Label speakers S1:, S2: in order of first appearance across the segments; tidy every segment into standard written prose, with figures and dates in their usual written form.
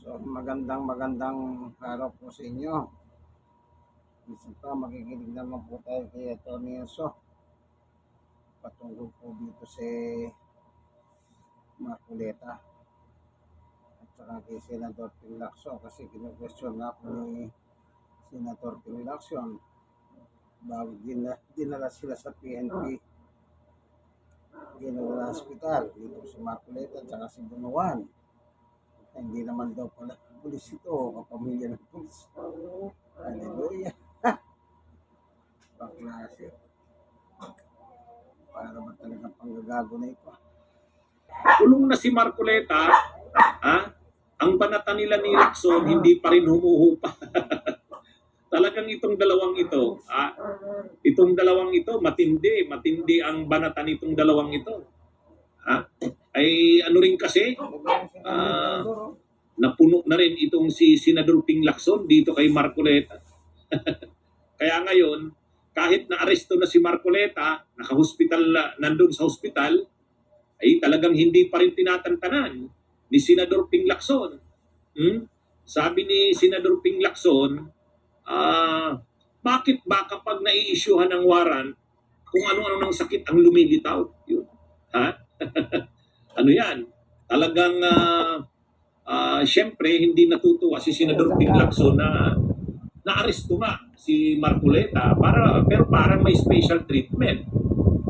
S1: So, magandang araw po sa inyo. Isa pa, makikinig naman po tayo kay Tony Enzo patungkol po dito sa Marcoleta at saka kay Senador Ping Lacson, kasi kinu-question na ako ni Senator Ping Lacson bago dinala sila sa PNP, General Hospital dito sa Marcoleta at saka sa Bunuan. Hindi naman daw pala pulis ito, kapamilya ng pulis. Hallelujah. Pangklase. Para ba talagang panggagago na ito?
S2: Kulong na si Marcoleta, ang banata nila ni Lacson hindi pa rin humuhupa. Talagang itong dalawang ito, matindi ang banata nitong dalawang ito. Ay ano rin kasi, napuno na rin itong si Senador Ping Lacson dito kay Marcoleta. Kaya ngayon, kahit na-aresto na si Marcoleta, naka-hospital, nandun sa hospital, ay talagang hindi pa rin tinatantanan ni Senador Ping Lacson. Sabi ni Senador Ping Lacson, bakit ba kapag nai-issuehan ng warrant, kung ano-ano ng sakit ang lumilitaw? Yun. Ano yan? Talagang, syempre, hindi natutuwa si Senador Ping Lacson na na-aresto nga si Marcoleta, pero parang may special treatment.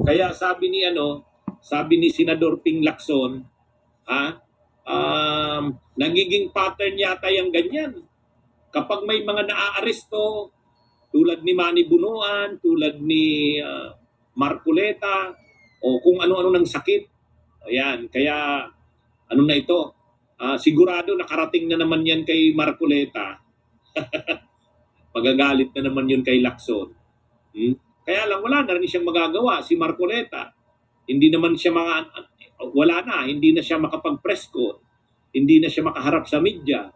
S2: Kaya sabi ni Senador Ping Lacson, nagiging pattern yata yung ganyan. Kapag may mga naaaresto, tulad ni Manny Bunuan, tulad ni Marcoleta, o kung ano-ano ng sakit, ayan, kaya ano na ito, sigurado nakarating na naman yan kay Marcoleta. Magagalit na naman yun kay Lacson. Kaya lang, wala na rin siyang magagawa si Marcoleta. Hindi naman siya hindi na siya makapag-press con, hindi na siya makaharap sa media.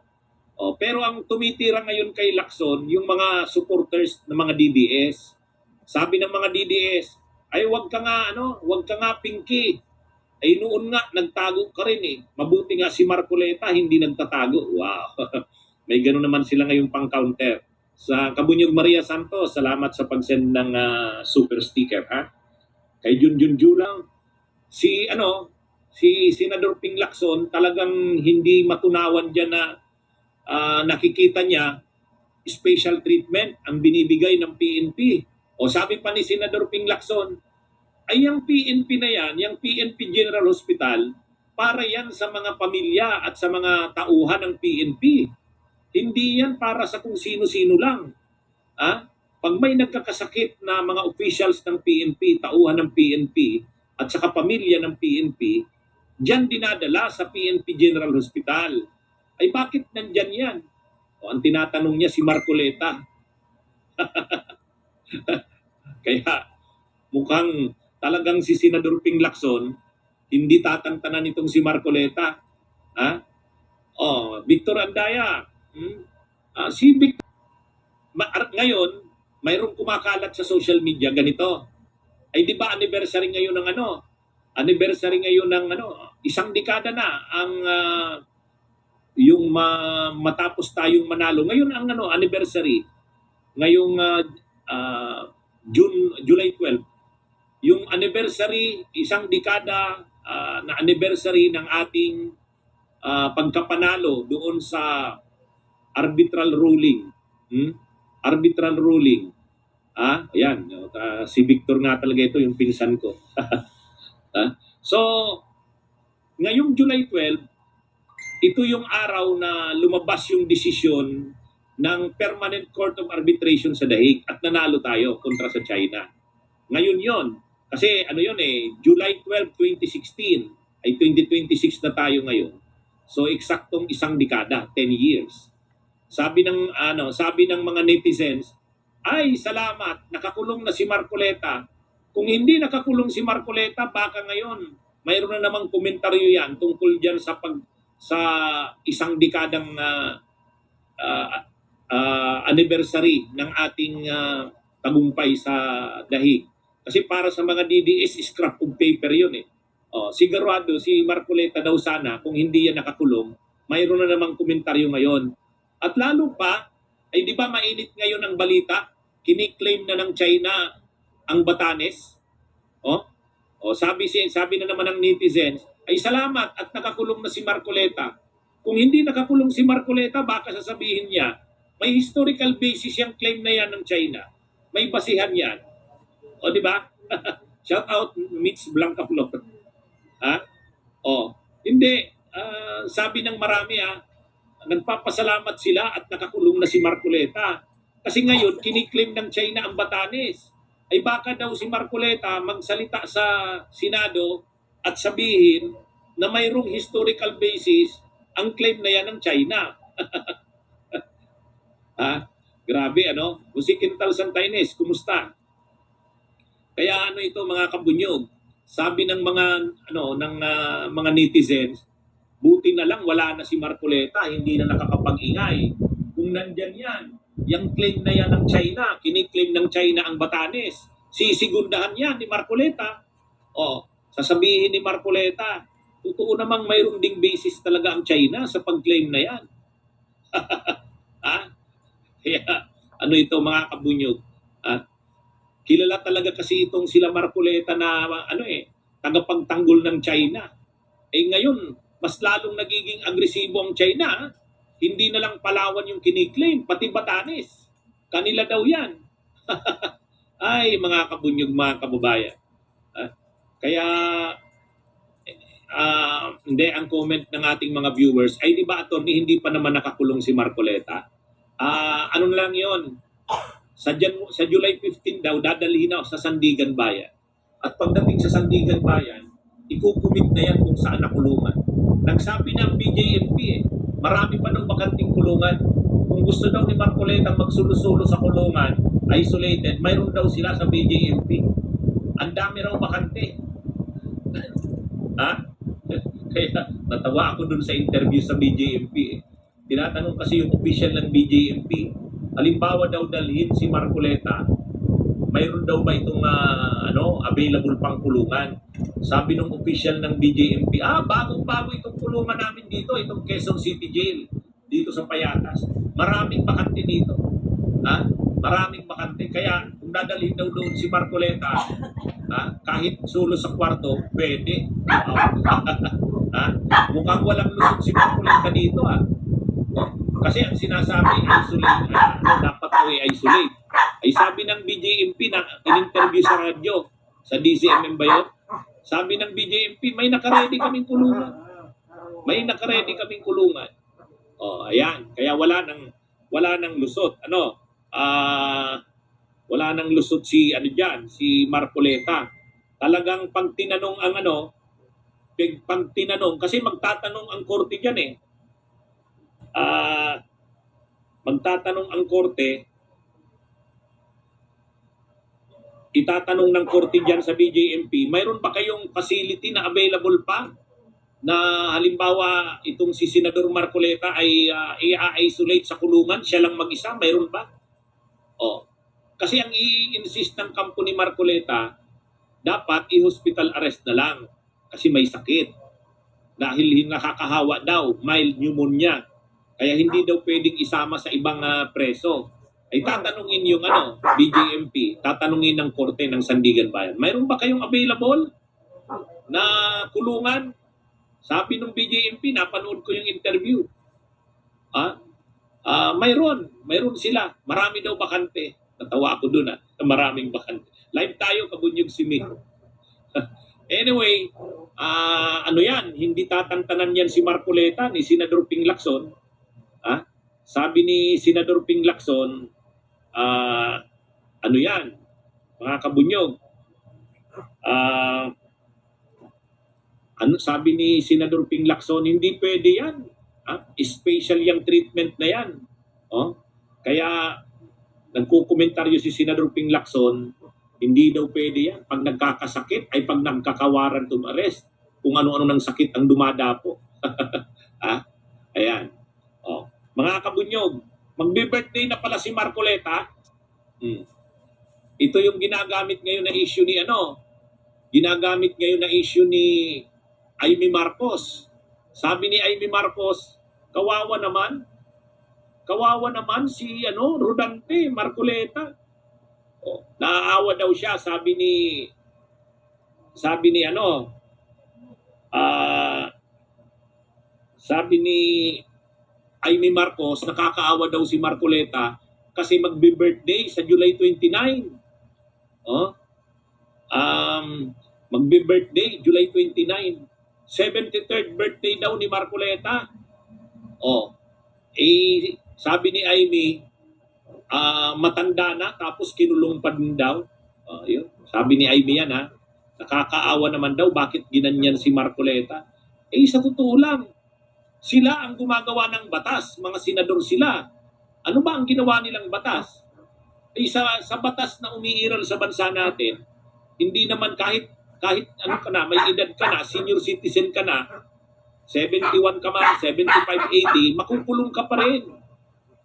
S2: Pero ang tumitira ngayon kay Lacson, yung mga supporters ng mga DDS. Sabi ng mga DDS, ay wag ka nga Pinky. Ay noon nga, nagtago ka rin eh. Mabuti nga si Marcoleta, hindi nagtatago. Wow. May gano'n naman sila ngayon pang counter. Sa Kabunyog Maria Santos, salamat sa pag-send ng super sticker, Kay Junjunju lang. Si Senador Ping Lacson, talagang hindi matunawan diyan na nakikita niya special treatment ang binibigay ng PNP. O sabi pa ni Senador Ping Lacson, ay yung PNP na yan, yung PNP General Hospital, para yan sa mga pamilya at sa mga tauhan ng PNP. Hindi yan para sa kung sino-sino lang. Pag may nagkakasakit na mga officials ng PNP, tauhan ng PNP, at saka pamilya ng PNP, diyan dinadala sa PNP General Hospital. Ay bakit nandyan yan? Ang tinatanong niya si Marcoleta. Kaya mukhang talagang si Senador Ping Lacson, hindi tatantanan itong si Marcoleta. Victor Andaya, si Victor, ngayon, mayroong kumakalat sa social media ganito. Ay di ba anniversary ngayon ng isang dekada na ang yung matapos tayong manalo. Ngayon ang anniversary. Ngayong July 12. Yung anniversary, isang dekada na anniversary ng ating pagkapanalo doon sa arbitral ruling. Arbitral ruling. Ayan. Si Victor nga talaga ito, yung pinsan ko. So, ngayong July 12, ito yung araw na lumabas yung desisyon ng Permanent Court of Arbitration sa Daig at nanalo tayo kontra sa China. Ngayon yon. Kasi July 12, 2016 ay 2026 na tayo ngayon. So eksaktong isang dekada, 10 years. Sabi ng mga netizens, ay salamat, nakakulong na si Marcoleta. Kung hindi nakakulong si Marcoleta, baka ngayon mayroon na namang komentaryo yan tungkol diyan sa isang dekadang anniversary ng ating tagumpay sa Daig. Kasi para sa mga DDS, scrap of paper yun eh. Sigurado si Marcoleta daw sana, kung hindi yan nakakulong, mayroon na namang komentaryo ngayon. At lalo pa, ay di ba mainit ngayon ang balita? Kiniklaim na ng China ang Batanes. Oh, sabi na naman ng netizens, ay salamat at nakakulong na si Marcoleta. Kung hindi nakakulong si Marcoleta, baka sasabihin niya, may historical basis yung claim na yan ng China. May basihan yan. O, di ba? Shout out, Mitch Blancaflor. Ha? O, hindi. Sabi ng marami, nagpapasalamat sila at nakakulong na si Marcoleta. Kasi ngayon, kiniklaim ng China ang Batanes. Ay baka daw si Marcoleta magsalita sa Senado at sabihin na mayroong historical basis ang claim na yan ng China. Grabe, ano? Musikintal Santaines, kumusta? Kaya ano ito mga kabunyog, sabi ng mga mga netizens, buti na lang wala na si Marcoleta, hindi na nakakapag-ingay. Kung nandyan yan, yung claim na yan ng China, kiniklaim ng China ang Batanes, sisigundahan yan ni Marcoleta. Sasabihin ni Marcoleta, totoo namang mayroong ding basis talaga ang China sa pag-claim na yan. Kaya ano ito mga kabunyog? Kilala talaga kasi itong sila Marcoleta na tagapagtanggol ng China. Ngayon, mas lalong nagiging agresibo ang China. Hindi na lang Palawan yung kiniklaim, pati Batanes. Kanila daw yan. Ay, mga kabunyog, mga kababayan. Kaya, hindi, ang comment ng ating mga viewers, ay di ba, attorney, hindi pa naman nakakulong si Marcoleta? Ano lang yon? Sa July 15 daw, dadalhin na sa Sandigan Bayan. At pagdating sa Sandigan Bayan, ikukumit na yan kung saan nakulungan. Nagsabi ng BJMP, marami pa daw bakanting kulungan. Kung gusto daw ni Marcoleta magsulo-sulo sa kulungan, isolated, mayroon daw sila sa BJMP. Ang dami raw bakante. Kaya natawa ako dun sa interview sa BJMP. Tinatanong kasi yung official ng BJMP, halimbawa daw dalhin si Marcoleta, mayroon daw ba itong available pang kulungan? Sabi ng official ng BJMP, bagong-bago itong kulungan namin dito, itong Quezon City Jail, dito sa Payatas. Maraming bakante dito. Maraming bakante. Kaya kung dadalhin daw doon si Marcoleta, kahit sulo sa kwarto, pwede. Mukhang walang lusot si Marcoleta dito. Kasi ang sinasabi, isolate, dapat ko i-isolate. Ay sabi ng BJMP na in-interview sa radyo, sa DCMM ba yun? Sabi ng BJMP, may nakaredy kaming kulungan. May nakaredy kaming kulungan. Ayan. Kaya wala nang lusot. Wala nang lusot si si Marcoleta. Talagang pag tinanong kasi magtatanong ang korte diyan eh. Magtatanong ang korte, itatanong ng korte dyan sa BJMP, mayroon ba kayong facility na available pa na halimbawa itong si Senador Marcoleta ay i-isolate sa kulungan, siya lang mag-isa, mayroon ba? Kasi ang i-insist ng kampo ni Marcoleta, dapat i-hospital arrest na lang kasi may sakit. Dahil nakakahawa daw, mild pneumonia. Kaya hindi daw pwedeng isama sa ibang preso. Ay tatanungin yung BJMP, tatanungin ng korte ng Sandigan Bayan, mayroon ba kayong available na kulungan? Sabi ng BJMP, napanood ko yung interview. Mayroon sila. Marami daw bakante. Natawa ako dun maraming bakante. Live tayo, kabunyog si Mick. Anyway, hindi tatantanan yan si Marcoleta ni Senador Ping Lacson. Sabi ni Senador Ping Lacson, mga kabunyog, sabi ni Senador Ping Lacson, hindi pwede yan. Special yung treatment na yan. Kaya nagkukomentaryo si Senador Ping Lacson, hindi daw pwede yan. Pag nagkakasakit ay pag nagkakawaran to arrest, kung ano-ano ng sakit ang dumadapo. Ayan. Mga kabunyog, magbe-birthday na pala si Marcoleta. Ito yung ginagamit ngayon na issue ni Amy Marcos. Sabi ni Amy Marcos, Kawawa naman. Kawawa naman si Rodante Marcoleta. Oh, naaawa daw siya, sabi ni ah sabi ni Amy Marcos, nakakaawa daw si Marcoleta kasi magbe-birthday sa July 29. Oh, magbe-birthday July 29. 73rd birthday daw ni Marcoleta. Oh, sabi ni Amy, matanda na tapos kinulong pa din daw. Yun. Sabi ni Amy yan, ha. Nakakaawa naman daw bakit ginanyan si Marcoleta. Sa totoo lang, sila ang gumagawa ng batas, mga senador sila. Ano ba ang ginawa nilang batas? Sa batas na umiiral sa bansa natin, hindi naman kahit ano ka na, may edad ka na, senior citizen ka na, 71 ka man, 75, 80, makukulong ka pa rin.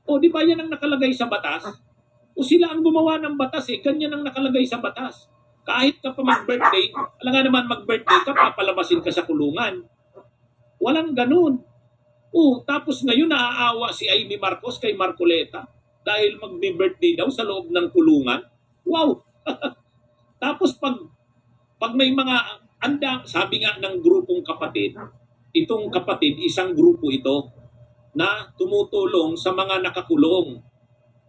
S2: O, di ba yan ang nakalagay sa batas? O sila ang gumawa ng batas ganyan ang nakalagay sa batas. Kahit ka pa mag-birthday, alam nga naman mag-birthday ka, papalabasin ka sa kulungan. Walang ganun. Tapos ngayon naaawa si Amy Marcos kay Marcoleta dahil mag-birthday daw sa loob ng kulungan. Wow! Tapos pag may mga sabi nga ng grupong kapatid, itong kapatid, isang grupo ito na tumutulong sa mga nakakulong.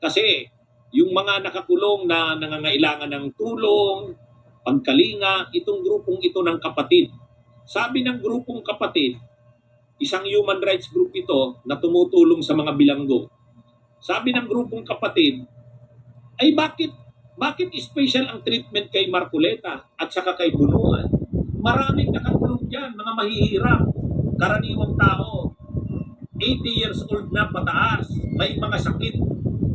S2: Kasi yung mga nakakulong na nangangailangan ng tulong, pagkalinga, itong grupong ito ng kapatid. Sabi ng grupong kapatid, isang human rights group ito na tumutulong sa mga bilanggo. Sabi ng grupong kapatid, ay bakit special ang treatment kay Marcoleta at saka kay Bunuan? Maraming nakakulong dyan, mga mahihirap, karaniwang tao, 80 years old na pataas, may mga sakit,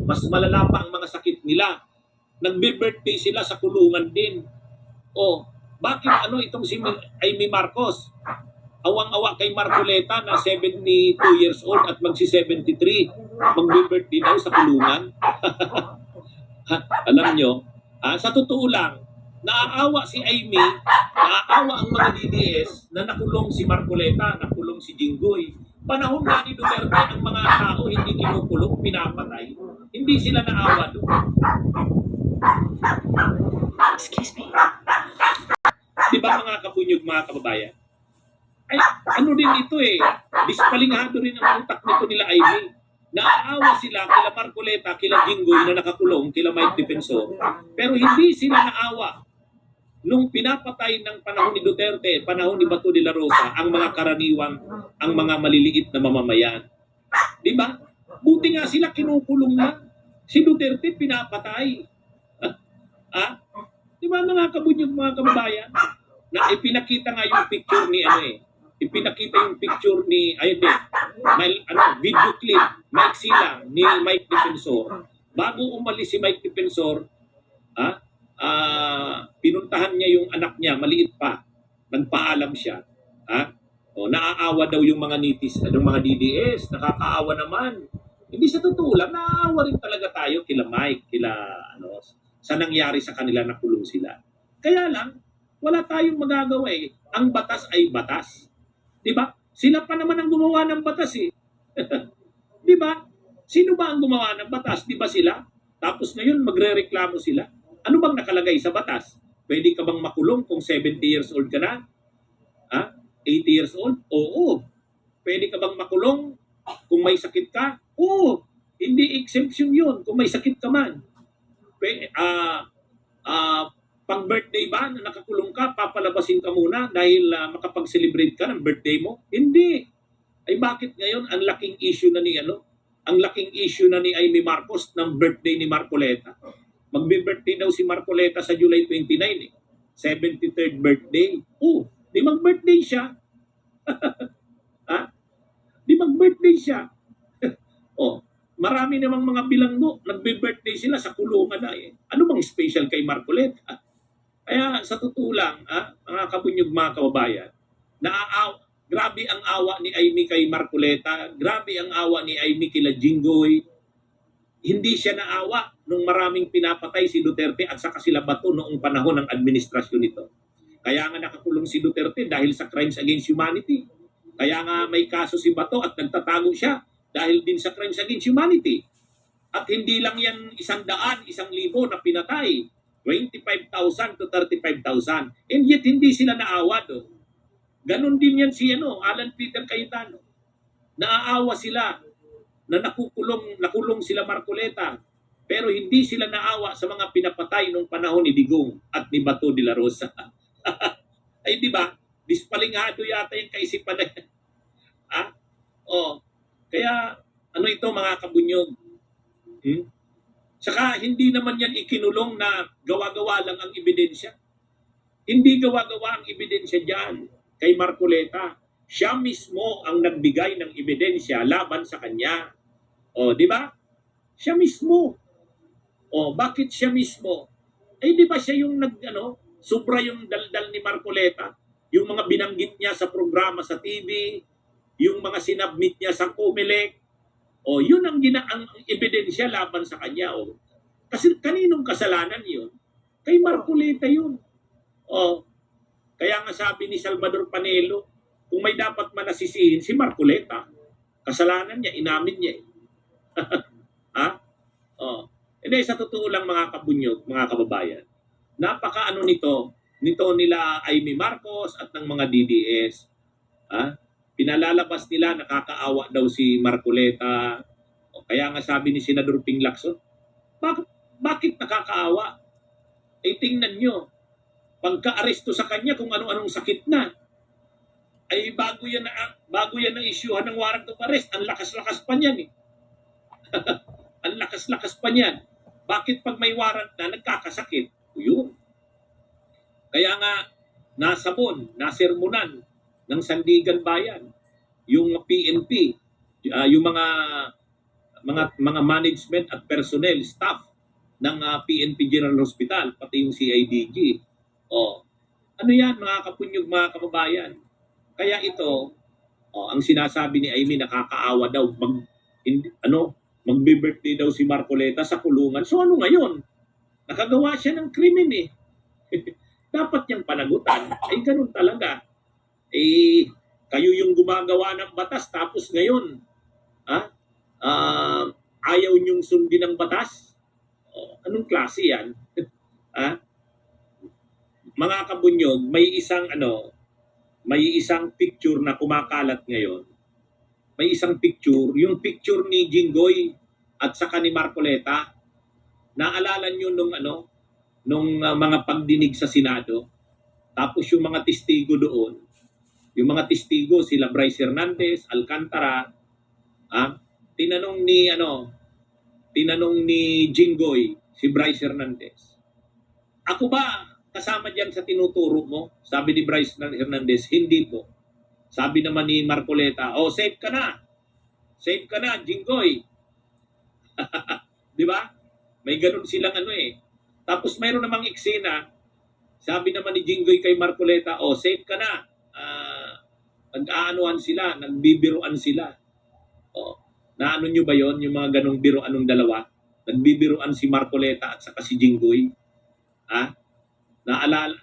S2: mas malala pa ang mga sakit nila. Nagbe-birthday sila sa kulungan din. Bakit itong si Amy Marcos? Awang-awa kay Marcoleta na 72 years old at magsi-73, magbe-birthday daw sa kulungan. Alam nyo, sa totoo lang, naaawa si Amy, naaawa ang mga DDS na nakulong si Marcoleta, nakulong si Jinggoy. Panahon nga ni Duterte, ang mga tao hindi kinukulong, pinapatay. Hindi sila naawa doon.
S3: Excuse me.
S2: Di ba mga kapunyog, mga kababayan? Ano din ito dispalingado rin ang utak nito nila Amy. Naaawa sila kila Marcoleta, kila Jinggoy na nakakulong, kila Mike Defensor. Pero hindi sila naawa nung pinapatay ng panahon ni Duterte, panahon ni Bato de la Rosa, ang mga karaniwang, ang mga maliliit na mamamayan. Di ba? Buti nga sila kinukulong na. Si Duterte pinapatay. Di ba mga kabunyog, mga kababayan? Na ipinakita nga yung picture ni ipinakita yung picture ni video clip, Mike Silang ni Mike Defensor. Bago umalis si Mike Defensor, pinuntahan niya yung anak niya, maliit pa. Nagpaalam siya. Naaawa daw yung mga nitis, yung mga DDS, nakakaawa naman. Hindi sa totoo lang, naaawa rin talaga tayo kila Mike, sa nangyari sa kanila, nakulong sila. Kaya lang, wala tayong magagawa Ang batas ay batas. Diba? Sila pa naman ang gumawa ng batas Diba? Sino ba ang gumawa ng batas? Diba sila? Tapos ngayon magrereklamo sila. Ano bang nakalagay sa batas? Pwede ka bang makulong kung 70 years old ka na? 80 years old? Oo. Pwede ka bang makulong kung may sakit ka? Oo. Hindi exemption yun kung may sakit ka man. Pag birthday ba na nakakulong ka, papalabasin ka muna dahil makapag-celebrate ka ng birthday mo? Hindi. Ay bakit ngayon ang laking issue na ni Amy Marcos ng birthday ni Marcoleta? Magbe-birthday daw si Marcoleta sa July 29 73rd birthday. Di mag-birthday siya. Di mag-birthday siya. Marami namang mga bilanggo, nagbe-birthday sila sa kulungan na Ano bang special kay Marcoleta? Kaya sa totoo lang, mga kabunyog, mga kababayan, grabe ang awa ni Amy kay Marcoleta, grabe ang awa ni Amy kila Jinggoy. Hindi siya naawa nung maraming pinapatay si Duterte at saka sila Bato noong panahon ng administrasyon nito. Kaya nga nakakulong si Duterte dahil sa crimes against humanity. Kaya nga may kaso si Bato at nagtatago siya dahil din sa crimes against humanity. At hindi lang yan 100, 1,000 na pinatay. 25,000 to 35,000. And yet hindi sila naawa doon. Ganon din yan si Alan Peter Cayetano. Naaawa sila na nakulong sila Marcoleta. Pero hindi sila naawa sa mga pinapatay nung panahon ni Digong at ni Bato de la Rosa. Ay di ba? Dispalingado yata yung kaisipan na yan. Kaya ano ito mga kabunyog? Saka hindi naman yan ikinulong na gawa-gawa lang ang ebidensya. Hindi gawa-gawa ang ebidensya dyan kay Marcoleta. Siya mismo ang nagbigay ng ebidensya laban sa kanya. Di ba? Siya mismo. Bakit siya mismo? Di ba siya yung sobra yung daldal ni Marcoleta? Yung mga binanggit niya sa programa sa TV, yung mga sinabmit niya sa COMELEC, yun ang ebidensya laban sa kanya. Kasi kaninong kasalanan yun? Kay Marcoleta yun. Kaya nga sabi ni Salvador Panelo, kung may dapat manasisihin si Marcoleta, kasalanan niya, inamin niya. Hindi, sa totoo lang mga kabunyog, mga kababayan, napaka nito nila Amy Marcos at ng mga DDS. Pinalalabas nila, nakakaawa daw si Marcoleta. Kaya nga sabi ni Senador Ping Lacson, bakit nakakaawa? Tingnan nyo, pagka-aresto sa kanya kung ano-anong sakit na, ay bago yan na isyuhan ng warrant of arrest, ang lakas-lakas pa niyan. Ang lakas-lakas pa niyan. Bakit pag may warrant na, nagkakasakit? Yun. Kaya nga, nasermonan ng Sandigan Bayan, yung PNP, yung mga management at personnel, staff ng PNP General Hospital, pati yung CIDG. Ano yan, mga kapunyog, mga kababayan? Kaya ito, ang sinasabi ni Amy, nakakaawa daw, magbe-birthday daw si Marcoleta sa kulungan. So ano ngayon? Nakagawa siya ng krimen eh. Dapat niyang panagutan. Ganun talaga. Kayo yung gumagawa ng batas, tapos ngayon, ayaw niyong sundin ang batas? Anong klase yan? Mga kabunyog, may isang picture na kumakalat ngayon. May isang picture, yung picture ni Jinggoy at saka ni Marcoleta. Naalala niyo nung mga pagdinig sa Senado. Tapos yung mga testigo doon, yung mga testigo sila Bryce Hernandez, Alcantara, tinanong ni Jinggoy si Bryce Hernandez, ako ba kasama diyan sa tinuturo mo? Sabi ni Bryce Hernandez, hindi po. Sabi naman ni Marcoleta, safe ka na. Safe ka na, Jinggoy. Di ba? May ganun silang Tapos mayroon namang eksena, sabi naman ni Jinggoy kay Marcoleta, safe ka na. Nag-aanuhan sila, nagbibiruan sila. Naano nyo ba yon yung mga ganong biruan ng dalawa? Nagbibiruan si Marcoleta at saka si Jinggoy. Naalala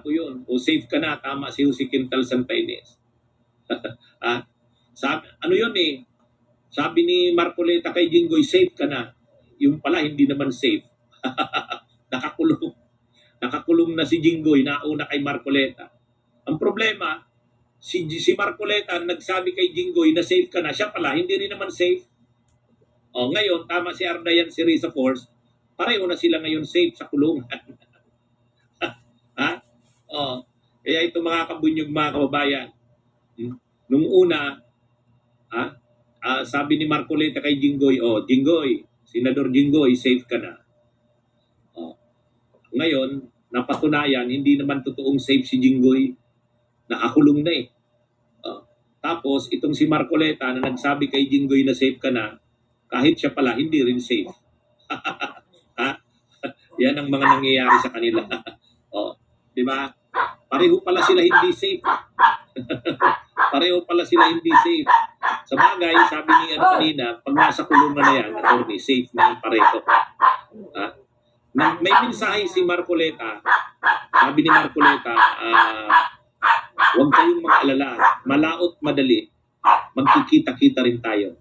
S2: ko yun. Safe ka na, tama si Jose Quintal Santaines. Sabi ni Marcoleta kay Jinggoy, safe ka na. Yung pala, hindi naman safe. Nakakulong. Nakakulong na si Jinggoy, nauna kay Marcoleta. Ang problema, si Marcoleta nagsabi kay Jinggoy na safe ka na. Siya pala, hindi rin naman safe. Ngayon, tama si Ardayan, si Risa Force, pareho na sila ngayon safe sa kulungan. Kaya ito mga kabunyog, mga kababayan, nung una, sabi ni Marcoleta kay Jinggoy, Jinggoy, Senador Jinggoy, safe ka na. Ngayon, napatunayan, hindi naman totoong safe si Jinggoy. Nakakulong na eh. Tapos, itong si Marcoleta na nagsabi kay Jinggoy na safe ka na, kahit siya pala, hindi rin safe. Yan ang mga nangyayari sa kanila. Di ba? Pareho pala sila hindi safe. Pareho pala sila hindi safe. Sa bagay, sabi ni kanina, pag nasa kulungan na yan, attorney, safe na pareho. May mensahe si Marcoleta. Sabi ni Marcoleta, huwag kayong mag-alala. Malaot madali, magkikita-kita rin tayo.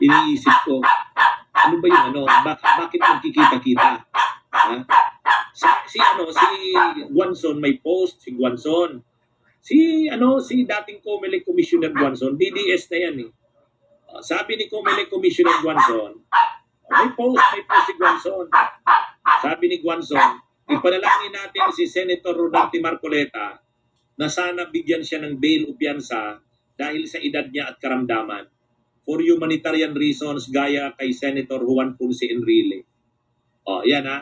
S2: Iniisip ko, ano ba yung ano, bakit magkikita-kita? Ha? Si Guanzon may post, si Guanzon. Si dating COMELEC Commissioner Guanzon, DDS na yan eh. Sabi ni COMELEC Commissioner Guanzon, may post si Guanzon. Sabi ni Guanzon, ipanalangin natin si Senator Rodante Marcoleta na sana bigyan siya ng bail o piyansa dahil sa edad niya at karamdaman for humanitarian reasons gaya kay Senator Juan Ponce Enrile. Yan ha.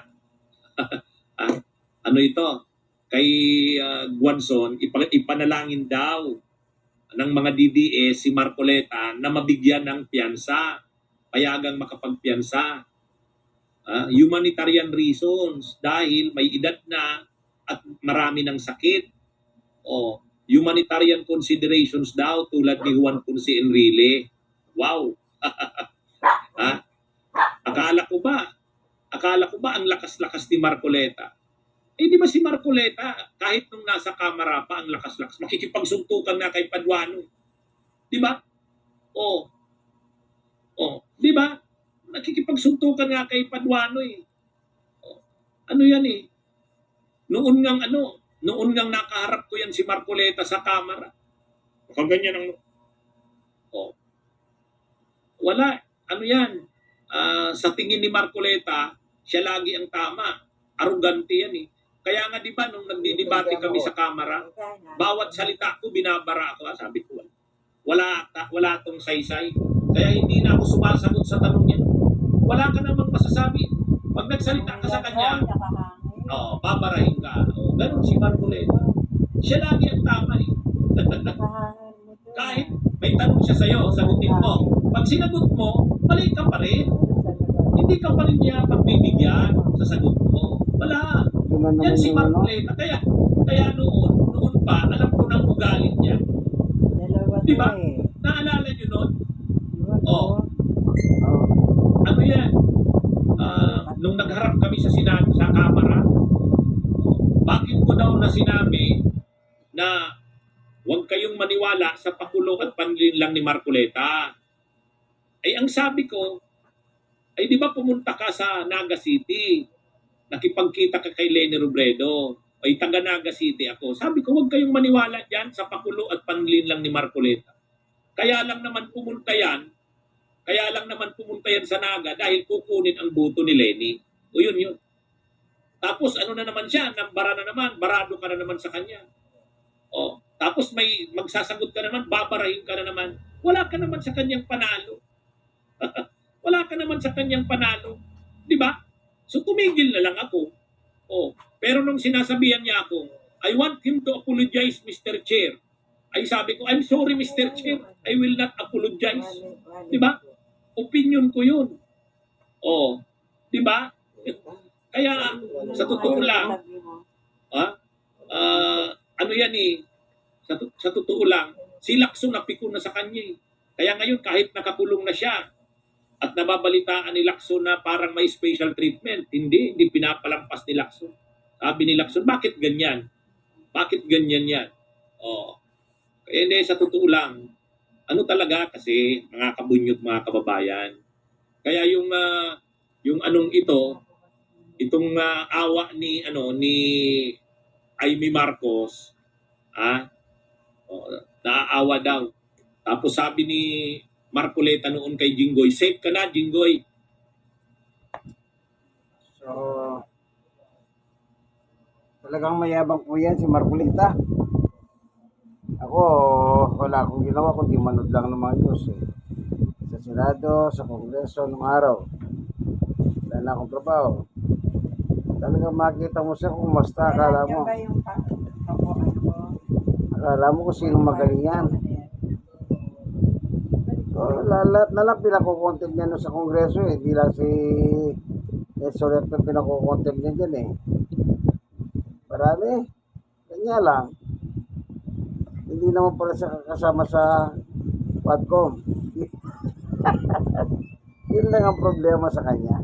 S2: Ano ito? Kay Guanzon, ipanalangin daw ng mga DDS si Marcoleta na mabigyan ng piyansa, payagang makapagpiyansa. Humanitarian reasons dahil may edad na at marami ng sakit. Humanitarian considerations daw tulad ni Juan Ponce Enrile. Wow! Akala ko ba ang lakas-lakas ni Marcoleta? Di ba si Marcoleta, kahit nung nasa kamera pa, ang lakas-lakas, makikipagsuntukan na kay Paduano. Di ba? Di ba? Nakikipagsuntukan nga kay Paduano eh. Ano yan eh? Noon ngang nakaharap ko yan si Marcoleta sa kamera. Ganyan ang... Wala. Ano yan? Sa tingin ni Marcoleta, siya lagi ang tama. Arrogante yan eh. Kaya nga di ba nung nagdidebate kami sa kamera, bawat salita ko binabara ako. Sabi ko, wala tong saysay. Kaya hindi na ako sumasagot sa tanong niya. Wala ka namang masasabi. Pag nagsalita ka sa kanya, babarahin ka. Ganun si Marcoleta. Siya lagi ang tama eh. Kahit may tanong siya sa'yo, sagutin mo. Pag sinagot mo, mali ka pa rin. Hindi ka pa rin niya pagbibigyan sa sagot mo. Wala. Yan si Marcoleta. Kaya noon pa, alam ko ng ugali niya. Di ba? Naalala niyo noon? Ano yan? Nung nagharap kami sa kamera, bakit ko daw na sinabi na huwag kayong maniwala sa pakulo at panlinlang ni Marcoleta? Ang sabi ko, di ba pumunta ka sa Naga City? Nakipagkita ka kay Leni Robredo. Taga Naga City ako. Sabi ko, huwag kayong maniwala dyan sa pakulo at panlinlang ni Marcoleta. Kaya lang naman pumunta yan sa Naga dahil kukunin ang boto ni Leni. Yun. Tapos ano na naman siya, nambara na naman, barado ka na naman sa kanya. Tapos may magsasagot ka naman, babarahin ka na naman. Wala ka naman sa kanyang panalo. Wala ka naman sa kanyang panalo. Di ba? So tumigil na lang ako. Pero nung sinasabihan niya ako, I want him to apologize, Mr. Chair. Sabi ko, I'm sorry, Mr. Chair. I will not apologize. Di ba? Opinion ko yun. Di ba? Kaya, sa totoo lang, ano yan eh, sa totoo lang, si Lacson napikon na sa kanya eh. Kaya ngayon, kahit nakakulong na siya, at nababalitaan ni Lacson na parang may special treatment, hindi pinapalampas ni Lacson. Sabi ni Lacson, bakit ganyan? Bakit ganyan yan? Hindi, sa totoo lang, ano talaga kasi, mga kabunyot, mga kababayan, kaya yung anong itong awa ni Amy Marcos, naaawa daw. Tapos sabi ni Marcoleta noon kay Jinggoy, safe ka na, Jinggoy.
S1: So, talagang mayabang po yan si Marcoleta. Ako, wala akong ginawa kundi manood lang ng mga news eh. Sa Senado, sa Kongreso, nung araw. Wala na akong trabaho. Talagang makita mo siya kung basta akala mo. Akala mo kung sino magaling yan. Lahat na lang pinakukontent niya sa Kongreso eh. Hindi lang si Solerto pinakukontent niya dyan eh. Marami. Kanya lang. Hindi naman pala siya kasama sa Quadcom. Yun lang ang problema sa kanya.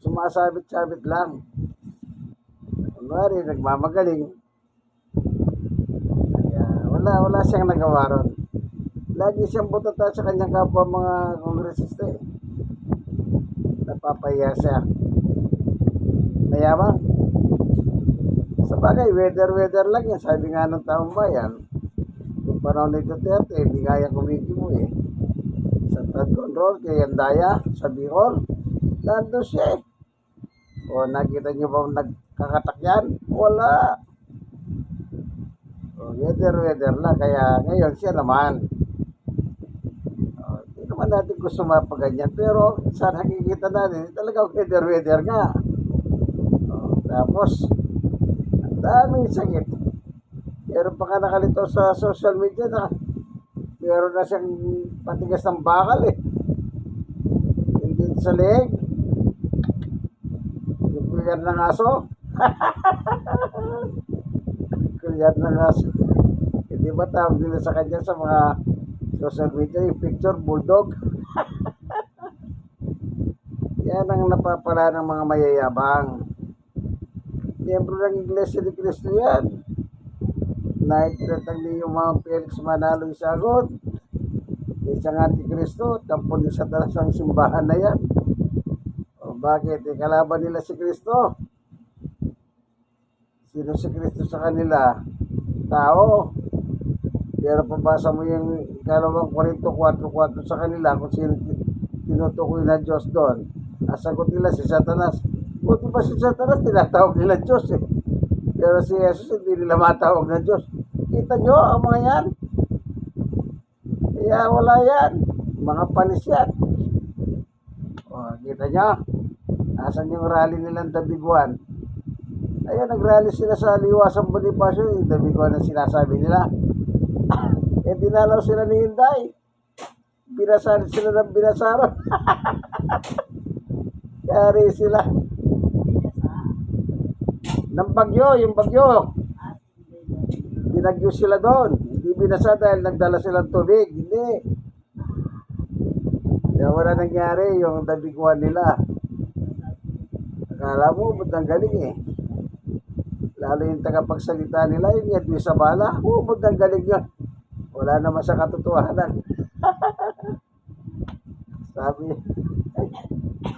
S1: Sumasabit-sabit lang. Kunwari, nagmamagaling. wala siyang nagawa ron. Lagi siyang butata sa kanyang kapwa mga kongresista eh. Napapahiya siya. Mayabang. Sa bagay, weather lang yan. Sabi nga ng taong bayan, yung panahon ni Duterte, hindi kaya kumikimo eh. Sa flood control, kay Andaya, sa Bicol, nandun siya eh. O nakita niyo ba nagkakatak yan? Wala. O, weather lang. Kaya ngayon siya naman. Hindi naman natin gusto mapaganyan. Pero sa nakikita natin, talaga weather nga. O, tapos, ang daming sakit. Meron pa ka nakalito sa social media na meron na siyang patigas ng bakal eh. Hindi sa leeg. Yung kulyar ng aso. Kulyar ng aso. Hindi ba tawag nila sa kanya sa mga social media yung picture, bulldog? Yan ang napapala ng mga mayayabang. Miyembro ng Iglesia ni Cristo yan. Naitinatag niyo yung mga Felix Manalo isagot. Isang antikristo, tampon din sa talas ng simbahan na yan. O bakit? Kalaban nila si Kristo. Sino si Kristo sa kanila? Tao. Pero pabasa mo yung ikalawang Korinto 4:4 sa kanila kung sino tinutukoy na Diyos doon. Asagot nila si Satanas. Buti pa si Satanas, tinatawag nila Diyos eh. Pero si Jesus hindi nila matawag na Diyos. Kita nyo ang mga yan? Kaya wala yan. Mga panis yan. O, kita nyo? Asan yung rally nilang Dabiguan? Ayun, nag-rally sila sa Liwasang Bonifacio. Yung Dabiguan na sinasabi nila. Eh, dinalaw sila ni Hinday. Binasaran sila ng binasaran. Yari sila. Ng bagyo, yung bagyo. Binagyo sila doon. Hindi binasa dahil nagdala silang tubig. Hindi. Kaya wala nangyari yung Dabiguan nila. Akala mo, ba't ang galing eh. Lalo yung tagapagsalita nila, yung Edwin Sabala. Ba't ang galing yun. Wala naman sa katotohanan. Sabi,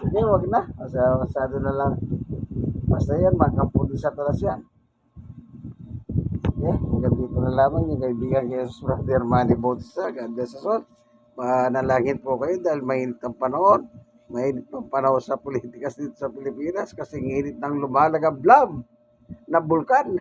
S1: hindi, wag na. Masyado na lang. Basta yan, magkampuni sa talas yan. Okay, hanggang dito na lamang yung kaibigan kay Jesus Brother Manny Bautista. God bless us all. Manalangin po kayo dahil mainit ang panahon. Mainit ang panahon sa politika dito sa Pilipinas kasi nginit ng lumalagablab na bulkan.